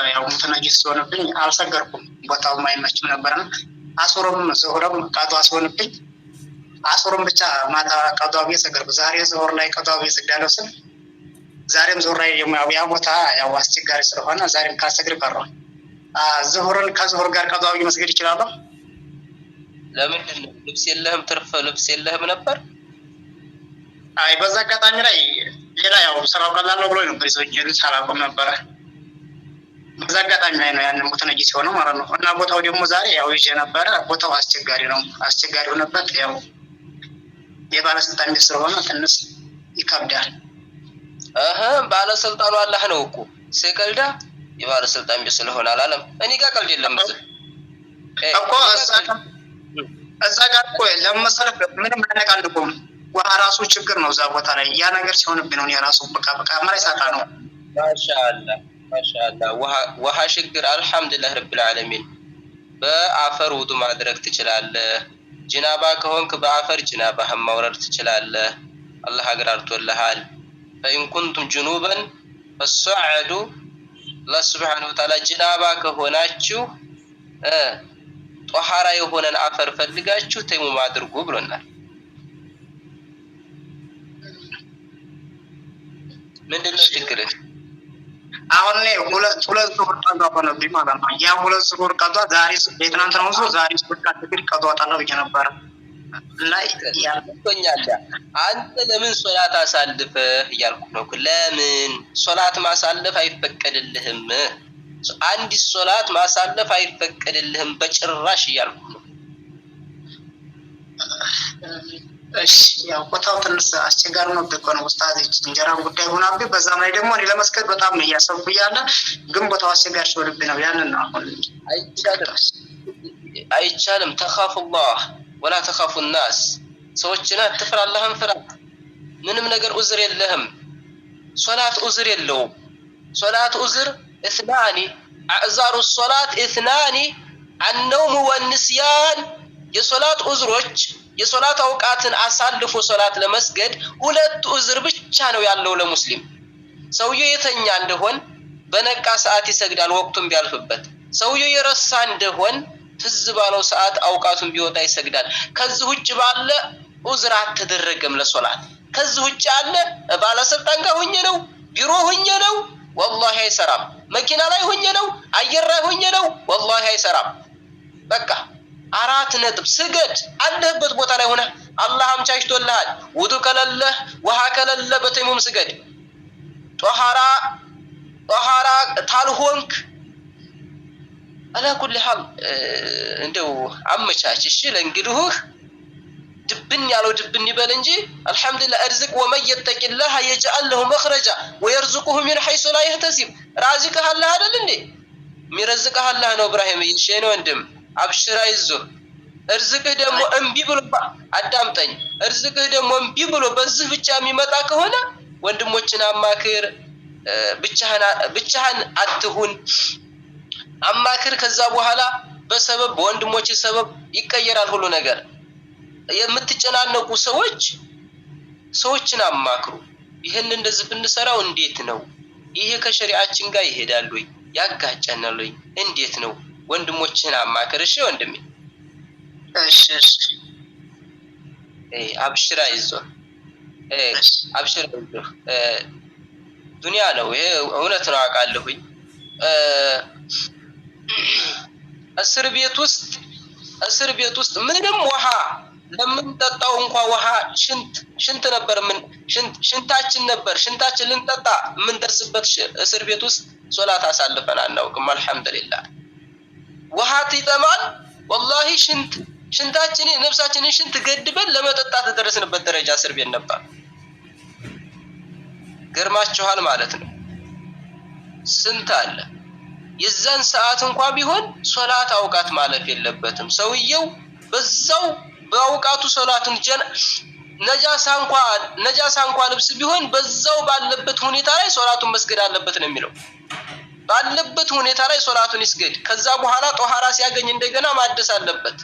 ያው ሙተነጅስ ሆነብኝ አልሰገርኩም። ቦታው ማይመችም ነበርና አስሮም ዙሁርም ቀዷ አስሆንብኝ አስሮም ብቻ ማታ ቀዷ በሰገርኩ። ዛሬ ዙሁር ላይ ቀዷ በሰግዳለሁ ስል ዛሬም ዙሁር ላይ ያ ቦታ ያው አስቸጋሪ ስለሆነ ዛሬም ካሰግር ቀረሁ። ዙሁርን ከዙሁር ጋር ቀዷ መስገድ ይችላል? ለምንድን ነው ልብስ የለህም? ትርፍ ልብስ የለህም ነበር? አይ በዛ አጋጣሚ ላይ ሌላ ያው ስራው ቀላል ነው ብሎ ነበር ይዞኝ ሳላቆም ነበር። በዛ አጋጣሚ ላይ ነው ያንን ሙተነጅስ ሆኖ ማለት ነው። እና ቦታው ደግሞ ዛሬ ያው ይዤ ነበር። ቦታው አስቸጋሪ ነው። አስቸጋሪ ሆነበት ያው የባለስልጣን ቤት ስለሆነ ትንሽ ይከብዳል። ባለስልጣኑ አላህ ነው እኮ ሲቀልዳ የባለስልጣን ቤት ስለሆነ አላለም። እኔ ጋር ቀልድ የለም እኮ እዛ ጋር እኮ ለመሰለፍ ምንም አነቃንቁም። ውሃ ራሱ ችግር ነው እዛ ቦታ ላይ ያ ነገር ሲሆንብኝ ነው የራሱ በቃ ማይሳካ ነው። ማሻአላህ ውሃ ችግር አልহামዱሊላህ ረብል ዓለሚን። በአፈር ውዱ ማድረግ ትችላለህ። ጅናባ ከሆንክ በአፈር ጅናባህን ማውረድ ትችላለህ። አላህ አግራርቶልሃል። فإن كنتم جنوبا فالصعدوا الله سبحانه وتعالى ጅናባ ከሆናችሁ ጧሃራ የሆነን አፈር ፈልጋችሁ ተይሙም አድርጉ ብሎናል። ምንድነው ችግርህ? አሁን ላይ ሁለት ዙር ቀዷ ሆነብኝ ማለት ነው። ያ ሁለት ዙር ቀዷ ዛሬ የትናንት ነው ዛሬ በቃ ትግል ቀዷ ታለው ይጀነበር ላይ ያልኩኛል። አንተ ለምን ሶላት አሳልፈህ እያልኩ ነው። ለምን ሶላት ማሳለፍ አይፈቀድልህም? አንድ ሶላት ማሳለፍ አይፈቀድልህም በጭራሽ እያልኩ ነው። እሺ ያው ቦታው ትንሽ አስቸጋሪ ነው በቆነ ኡስታዝ እንጀራ ጉዳይ ሆናብኝ። በዛም ላይ ደግሞ እኔ ለመስገድ በጣም እያሰብኩ ያለ ግን ቦታው አስቸጋሪ ስለሆነብኝ ነው ያንን ነው። አሁን አይቻልም። ተኻፉላህ ወላ ተኻፉ الناس ሰዎችን አትፍራ፣ አላህን ፍራ። ምንም ነገር ዑዝር የለህም። ሶላት ዑዝር የለውም። ሶላት ዑዝር اثنان اعذار الصلاه اثنان النوم والنسيان የሶላት ዑዝሮች የሶላት አውቃትን አሳልፎ ሶላት ለመስገድ ሁለት ዑዝር ብቻ ነው ያለው ለሙስሊም። ሰውየው የተኛ እንደሆን በነቃ ሰዓት ይሰግዳል ወቅቱን ቢያልፍበት። ሰውየው የረሳ እንደሆን ትዝ ባለው ሰዓት አውቃቱን ቢወጣ ይሰግዳል። ከዚህ ውጭ ባለ ዑዝር አትደረገም ለሶላት። ከዚህ ውጭ አለ ባለስልጣን ጋር ሆኜ ነው ቢሮ ሆኜ ነው والله አይሰራም። መኪና ላይ ሆኜ ነው አየር ላይ ሆኜ ነው والله አይሰራም። በቃ አራት ነጥብ ስገድ አለህበት ቦታ ላይ ሆነ አላህ አምቻችቶልሃል። ውዱ ከለለህ ውሃ ከለለ በተይሙም ስገድ። ጧሃራ ታልሆንክ አላ ኩል ሐል እንደው አመቻች። እሺ ለእንግዲህ ድብን ያለው ድብን ይበል እንጂ አልহামዱሊላህ እርዝቅ ወመን يتقillah يجعل له مخرجا ويرزقه من حيث لا يحتسب። ራዚቅህ አላህ አይደል እንዴ? የሚረዝቅህ አላህ ነው። ኢብራሂም ይሽኔ ወንድም አብሽራ ይዞ እርዝቅህ ደግሞ እንቢ ብሎ አዳምጠኝ። እርዝቅህ ደግሞ እንቢ ብሎ በዚህ ብቻ የሚመጣ ከሆነ ወንድሞችን አማክር። ብቻህን አትሁን። አማክር። ከዛ በኋላ በሰበብ በወንድሞች ሰበብ ይቀየራል ሁሉ ነገር። የምትጨናነቁ ሰዎችን አማክሩ። ይሄን እንደዚህ ብንሰራው እንዴት ነው? ይሄ ከሸሪዓችን ጋር ይሄዳል ወይ ያጋጨናል ወይ እንዴት ነው? ወንድሞችን አማክር። እሺ ወንድሜ እሺ አብሽራ ይዞ አብሽራ ይዞ ዱንያ ነው ይሄ እውነት ነው አውቃለሁኝ። እስር ቤት ውስጥ ምንም ውሃ ለምን ጠጣው እንኳን ውሃ ሽንት ነበር። ምን ሽንታችን ነበር። ሽንታችን ልንጠጣ ምን ደርስበት እስር ቤት ውስጥ ሶላት አሳልፈን አናውቅም። አልহামዱሊላህ ውሃ ይጠማል والله ሽንታችን ነፍሳችንን ሽንት ገድበን ለመጠጣት ደረስንበት ደረጃ እስር ቤት ነበር። ገርማችኋል ማለት ነው። ስንት አለ የዛን ሰዓት እንኳን ቢሆን ሶላት አውቃት ማለፍ የለበትም። ሰውየው በዛው በአውቃቱ ሶላቱን ነጃሳ እንኳን ልብስ ቢሆን በዛው ባለበት ሁኔታ ላይ ሶላቱን መስገድ አለበት ነው የሚለው። ባለበት ሁኔታ ላይ ሶላቱን ይስገድ። ከዛ በኋላ ጧሃራ ሲያገኝ እንደገና ማደስ አለበት።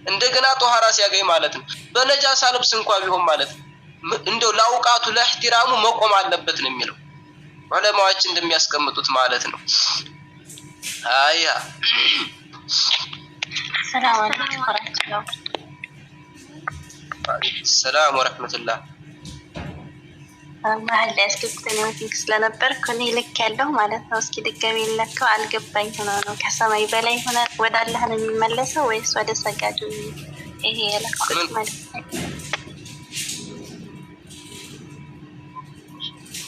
እንደገና ጧሃራ ሲያገኝ ማለት ነው። በነጃሳ ልብስ እንኳን ቢሆን ማለት ነው እንደው ለአውቃቱ ለኢህቲራሙ መቆም አለበት ነው የሚለው። ዑለማዎች እንደሚያስቀምጡት ማለት ነው። አያ ሰላም አለይኩም ወራህመቱላህ። ሰላም ወራህመቱላህ። መሀል ላይ አስገብተን ወቲንግ ስለነበር ከኔ ልክ ያለው ማለት ነው። እስኪ ድጋሜ ለከው አልገባኝ ሆኖ ነው ከሰማይ በላይ ሆነ ወደ አላህ ነው የሚመለሰው ወይስ ወደ ሰጋጁ? ይሄ የለኩት ማለት ነው።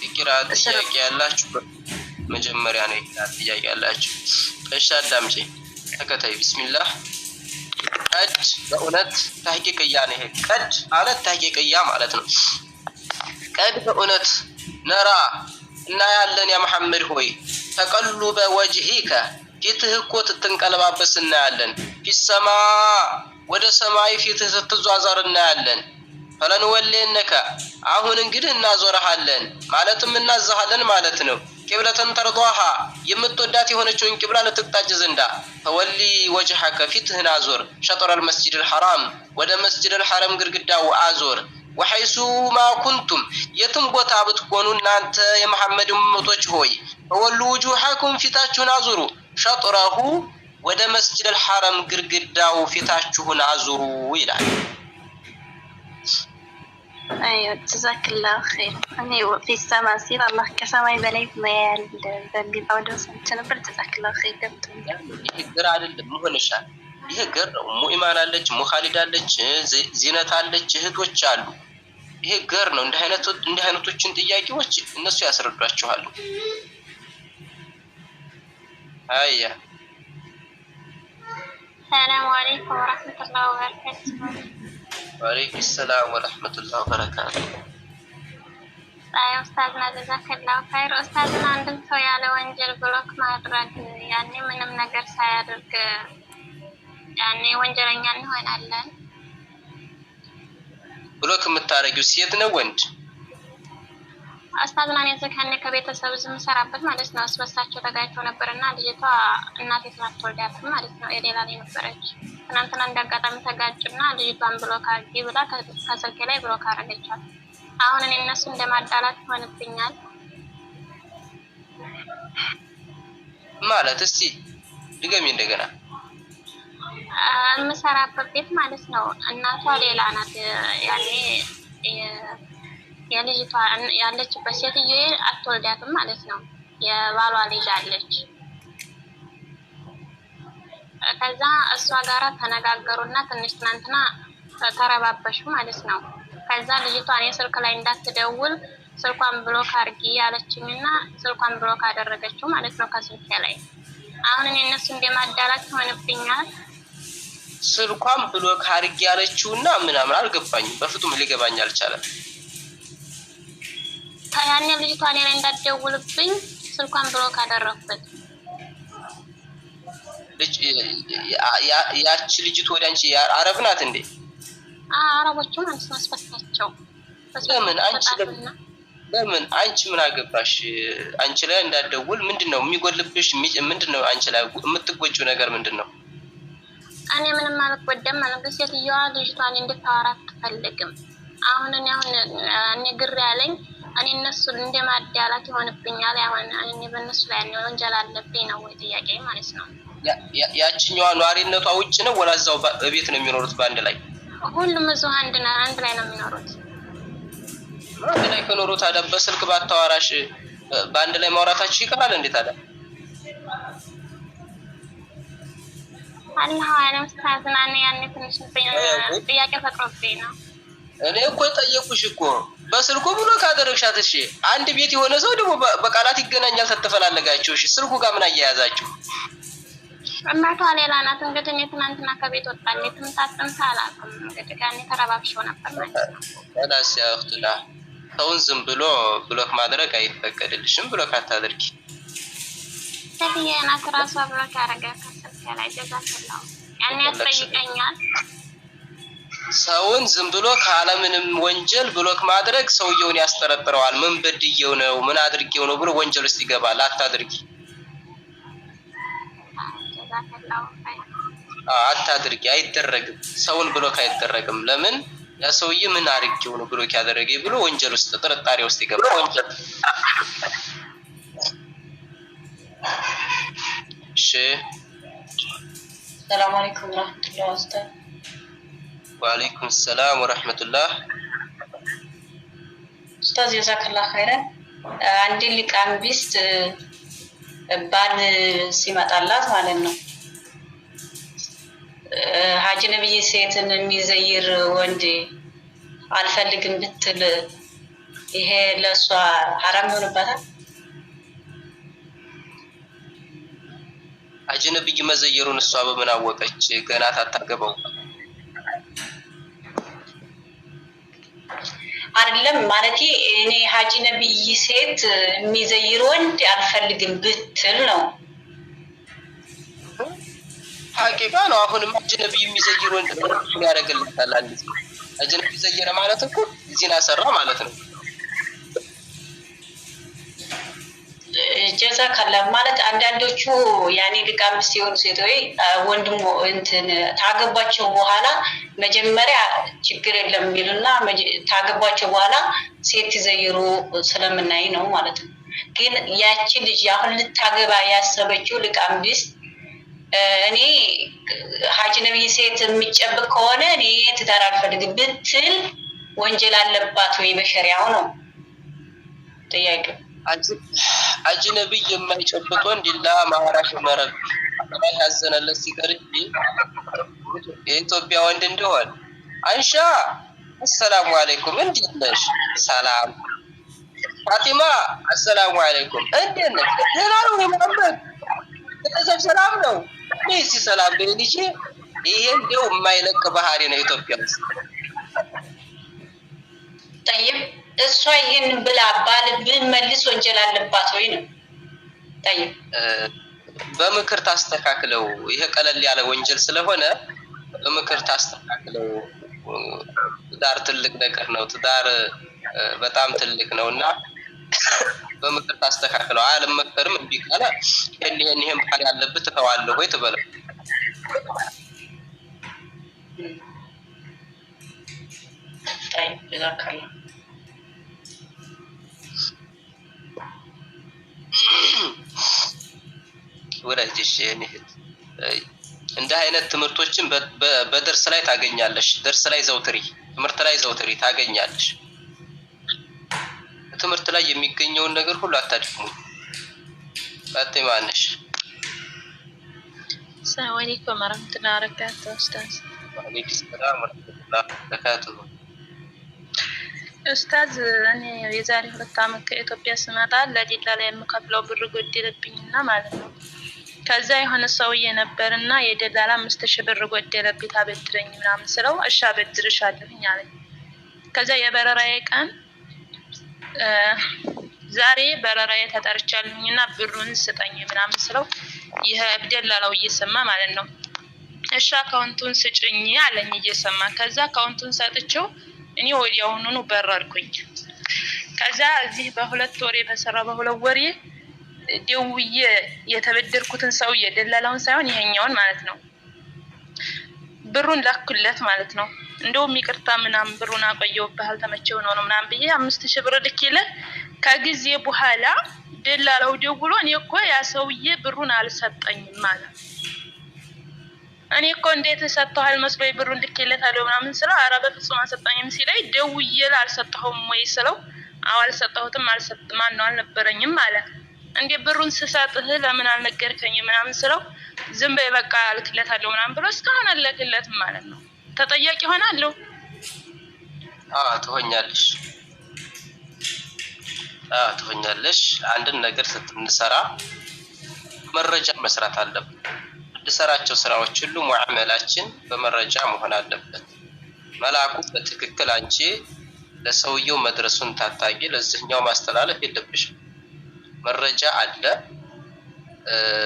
ይቅራት ጥያቄ ያላችሁ መጀመሪያ ነው ይቅራት ጥያቄ ያላችሁ። እሺ አዳምጪ ተከታይ ቢስሚላህ። ቀድ በእውነት ተህቂቅያ ነው። ይሄ ቀድ ማለት ተህቂቅያ ማለት ነው። ቀድ በእውነት ነራ እና ያለን ያ መሐመድ ሆይ ተቀሉበ ወጅሂከ ፊትህ እኮ ትንቀለባበስ እናያለን። ፊሰማ ወደ ሰማይ ፊትህ ስትዟዟር እናያለን። ፈለንወሌነከ አሁን እንግዲህ እናዞርሃለን ማለትም እናዝሃለን ማለት ነው። ቂብለተን ተርዷሃ የምትወዳት የሆነችውን ቂብላ ልትጣጅ ዘንዳ ፈወሊ ወጅሐከ ፊትህን አዞር። ሸጠረል መስጂድል ሐራም ወደ መስጂድል ሐረም ግድግዳው አዞር። ወሐይሱ ማ ኩንቱም የትም ቦታ ብትሆኑ እናንተ የመሐመድ እመቶች ሆይ ፈወሉ ውጁሐኩም ፊታችሁን አዙሩ። ሸጥረሁ ወደ መስጂድል ሐረም ግድግዳው ፊታችሁን አዙሩ ይላል። ايوه جزاك الله خير. انا في السماء سير الله كسماي بلاي ميال በሚል አውደ ሰምቼ ነበር። جزاك الله خير። ይሄ ግራ አይደለም ሆነሻል። ይሄ ገር ነው። ሙኢማን አለች፣ ሙኻሊድ አለች፣ ዚነት አለች፣ እህቶች አሉ። ይሄ ገር ነው። እንደ አይነቶችን ጥያቄዎች እነሱ ያስረዷቸዋል። አያ ሰላም አለይኩም ወራህመቱላሂ ወበረካቱሁ። ወአለይኩም ሰላም ወራህመቱላሂ ወበረካቱ። አይ ኡስታዝና ጀዛከላሁ ኸይር። ኡስታዝና አንድን ሰው ያለ ወንጀል ብሎክ ማድረግ ያኔ ምንም ነገር ሳያደርግ ያኔ ወንጀለኛ እንሆናለን። ብሎክ የምታረጊው ሴት ነው ወንድ? ኡስታዝና እኔ ዘካኔ ከቤተሰብ ዝም ሰራበት ማለት ነው። አስበሳቸው ተጋጭተው ነበርና ልጅቷ እናቴ ሳትወልዳትም ማለት ነው የሌላ ላይ ነበረች። ትናንትና እንዳጋጣሚ ተጋጭና ልጅቷን ብሎክ አድርጊ ብላ ከስልኬ ላይ ብሎክ አደረገቻት። አሁን እኔ እነሱ እንደማዳላት ይሆንብኛል ማለት እስቲ ድገሚ እንደገና። የምሰራበት ቤት ማለት ነው እናቷ ሌላ ናት። ያኔ የልጅቷ ያለችበት ሴትዮ አትወልዳትም ማለት ነው። የባሏ ልጅ አለች። ከዛ እሷ ጋራ ተነጋገሩና ትንሽ ትናንትና ተረባበሹ ማለት ነው። ከዛ ልጅቷ እኔ ስልክ ላይ እንዳትደውል ስልኳን ብሎክ አድርጊ ያለችኝና ስልኳን ብሎክ አደረገችው ማለት ነው ከስልኬ ላይ። አሁን እኔ እነሱ እንደማዳላት ይሆንብኛል። ስልኳን ብሎክ አድርጊ ያለችውና ምናምን አልገባኝም። በፍጹም ሊገባኝ አልቻለም። ያኔ ልጅቷ እኔ ላይ እንዳትደውልብኝ ስልኳን ብሎክ አደረኩት። ያቺ ልጅቱ ወደ አንቺ አረብ ናት እንዴ? አረቦቹ ማለት ነው አስፈሳቸው። ለምን አንቺ ምን አገባሽ? አንቺ ላይ እንዳትደውል ምንድነው የሚጎልብሽ? ምንድነው አንቺ ላይ የምትጎጂው ነገር ምንድነው? እኔ ምንም አልጎዳም ማለት ነው። ሴትዮዋ ልጅቷን እንድታወራ አትፈልግም። አሁን እኔ ግር ያለኝ እኔ እነሱ እንደማዳላት ይሆንብኛል። አሁን እኔ በእነሱ ላይ ወንጀል አለብኝ ነው ወይ ጥያቄ ማለት ነው። ያቺኛዋ ኗሪነቷ ውጭ ነው ወላ እዛው በቤት ነው የሚኖሩት በአንድ ላይ? ሁሉም እዛው አንድ ላይ ነው የሚኖሩት። አንድ ላይ ከኖሩ ታዲያ በስልክ ባታወራሽ በአንድ ላይ ማውራታችሁ ይቀራል እንዴ ታዲያ? አላህ አለም ስታዝና ያኔ ትንሽ ጥያቄ ፈጥሮብኝ ነው። እኔ እኮ ጠየቁሽ እኮ በስልኩ ብሎ ካደረግሻት። እሺ አንድ ቤት የሆነ ሰው ደግሞ በቃላት ይገናኛል ተተፈላለጋችሁ። እሺ ስልኩ ጋር ምን አያያዛችሁ? እናቷ ሌላ ናት። እንግዲህ እኔ ትናንትና ከቤት ወጣለሁ። ትምታጥምታ አላውቅም። እንግዲህ ጋር ተረባብሽው ነበር ማለት ነው። ወላስ ያውክቱላ ሰውን ዝም ብሎ ብሎክ ማድረግ አይፈቀድልሽም። ብሎክ አታድርጊ። ስለዚህ እናት ራሷ ብሎክ ያደረገ ከስልክ ላይ ጀዛከላሁ ያኔ ያስጠይቀኛል። ሰውን ዝም ብሎ ካለምንም ወንጀል ብሎክ ማድረግ ሰውየውን ያስጠረጥረዋል። ምን በድየው ነው ምን አድርጌው ነው ብሎ ወንጀል ውስጥ ይገባል። አታድርጊ። አታድርጊ። አይደረግም። ሰውን ብሎክ አይደረግም። ለምን ያ ሰውዬ ምን አድርጌው ነው ብሎክ ያደረገኝ ብሎ ወንጀል ውስጥ ጥርጣሬ ውስጥ ይገባል። السلام عليكم ورحمة الله أستاذ. وعليكم السلام ورحمة الله. أستاذ جزاك الله خيرا. عندي لك عم بيست بعد سمات الله معلنا حاجة نبي سيتن ميزير وندي አልፈልግም ብትል ይሄ ለሷ حرام ይሆንበታል? አጅነብይ መዘየሩን እሷ በምን አወቀች? ገና ታታገበው አይደለም ማለት እኔ ሀጂ ነብይ ሴት የሚዘይር ወንድ አልፈልግም ብትል ነው። ሐቂቃ ነው። አሁንም አጅነብይ የሚዘይር ወንድ ምን ያደርግልታል? አንድ አጅነብይ ዘየረ ማለት እኮ ዚና ሰራ ማለት ነው። ጀዛከላ ማለት አንዳንዶቹ ያኔ ልቃም ሲሆን ሴቶች ወንድሙ እንትን ታገባቸው በኋላ መጀመሪያ ችግር የለም የሚሉና ታገባቸው በኋላ ሴት ይዘይሩ ስለምናይ ነው ማለት ነው። ግን ያቺ ልጅ አሁን ልታገባ ያሰበችው ልቃም ቢስ እኔ ሀጂ ነብይ ሴት የሚጨብቅ ከሆነ እኔ ትዳር አልፈልግም ብትል ወንጀል አለባት ወይ በሸሪዓው ነው ጥያቄው። አጅነብይ የማይጨብጥ ወንድ ኢላ ማራሽ መረብ አላህ ያዘነለት ሲቀር እንጂ የኢትዮጵያ ወንድ እንደሆነ አንሻ አሰላሙ አለይኩም እንዴት ነሽ? ሰላም ፋቲማ አሰላሙ አለይኩም እንዴት ነሽ? ደህና ነው መሐመድ ቤተሰብ ሰላም ነው? እሺ ሰላም በልጂ። ይሄ እንደው የማይለቅ ባህሪ ነው ኢትዮጵያ ውስጥ። طيب እሷ ይሄን ብላ ባል ብመልስ ወንጀል አለባት ወይ ነው? طيب በምክር ታስተካክለው። ይሄ ቀለል ያለ ወንጀል ስለሆነ በምክር ታስተካክለው። ትዳር ትልቅ ነገር ነው። ትዳር በጣም ትልቅ ነውና በምክር ታስተካክለው። አልመከርም እንዴ ካለ ይሄን ባህሪ ያለበት ተዋለው ወይ ተበለው። طيب ጀዛከላ ወራጅሽ ነህት እንደ አይነት ትምህርቶችን በደርስ ላይ ታገኛለሽ። ደርስ ላይ ዘውትሪ ትምህርት ላይ ዘውትሪ ታገኛለሽ። ትምህርት ላይ የሚገኘውን ነገር ሁሉ አታድክሙ። ፈቲማነሽ السلام عليكم ورحمة الله وبركاته أستاذ. وعليكم السلام ورحمة الله وبركاته ኡስታዝ እኔ የዛሬ 2 ዓመት ከኢትዮጵያ ስመጣ ለዲላላ የምከፍለው ብር ጎደለብኝና ማለት ነው። ከዛ የሆነ ሰውዬ ነበርና የደላላ 5000 ብር ጎደለብኝ ታበድረኝ ምናምን ስለው እሺ አበድርሻለሁኝ አለኝ። ከዛ የበረራዬ ቀን ዛሬ በረራዬ ተጠርቻለሁኝና ብሩን ስጠኝ ምናምን ስለው ይሄ ደላላው እየሰማ ማለት ነው እሺ አካውንቱን ስጭኝ አለኝ እየሰማ። ከዛ አካውንቱን ሰጥቼው እኔ ወዲያውኑ በረርኩኝ። ከዛ እዚህ በሁለት ወሬ በሰራ በሁለት ወሬ ደውዬ የተበደርኩትን ሰው የደላላውን ሳይሆን ይሄኛውን ማለት ነው ብሩን ላኩለት ማለት ነው። እንደውም ይቅርታ ምናምን ብሩን አቆየውብህ አልተመቸው ነው ምናምን ብዬ 5000 ብር ልኬለት ከጊዜ በኋላ ደላላው ደውሎ እኔ እኮ ያ ሰውዬ ብሩን አልሰጠኝም ማለት እኔ እኮ እንዴት ሰጥቷል መስሎኝ ብሩን ልኬለታለሁ ምናምን ስለው ኧረ በፍጹም አልሰጠኝም ሲለኝ ደውዬ አልሰጠሁም ወይ ስለው አዎ አልሰጠሁትም ማን ነው አልነበረኝም ማለት እንዴ ብሩን ስሰጥህ ለምን አልነገርከኝም ምናምን ስለው ዝም በይ በቃ ልክለታለሁ ምናምን ብሎ እስካሁን አልለክለትም ማለት ነው። ተጠያቂ ሆናለሁ? ትሆኛለሽ። አንድን ነገር ስትንሰራ መረጃ መስራት አለብን። ለሰራቸው ስራዎች ሁሉ ሙዓመላችን በመረጃ መሆን አለበት። መላኩ በትክክል አንቺ ለሰውየው መድረሱን ታጣቂ ለዚህኛው ማስተላለፍ የለብሽም። መረጃ አለ፣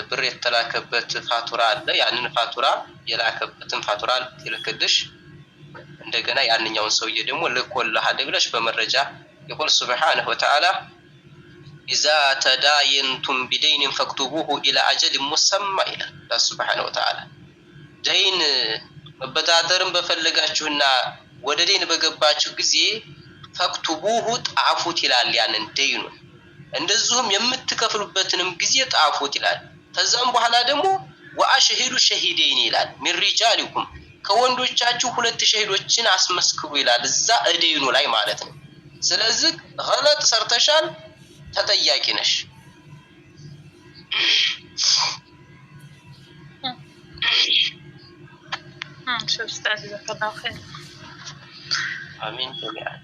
ብር የተላከበት ፋቱራ አለ። ያንን ፋቱራ የላከበትን ፋቱራ ልክልሽ እንደገና ያንኛውን ሰውዬ ደግሞ ልኮልሃል ብለሽ በመረጃ يقول سبحانه وتعالى إذا تداينتم بدين فاكتبوه إلى أجل مسمى إلى الله سبحانه وتعالى دين مبادرن በፈለጋችሁና ወደ ዲን በገባችሁ ጊዜ فاكتبوه ጣፉት ይላል። ያንን ዲኑ እንደዚሁም የምትከፍሉበትንም ጊዜ ጣፉት ይላል። ከዛም በኋላ ደግሞ ወአሽሂዱ ሸሂደይን ይላል ሚን ሪጃሊኩም ከወንዶቻችሁ 2 ሸሂዶችን አስመስክሩ ይላል እዛ እደይኑ ላይ ማለት ነው ስለዚህ غلط ሰርተሻል ተጠያቂ ነሽ شو استاذ جزاك الله خير امين جميعا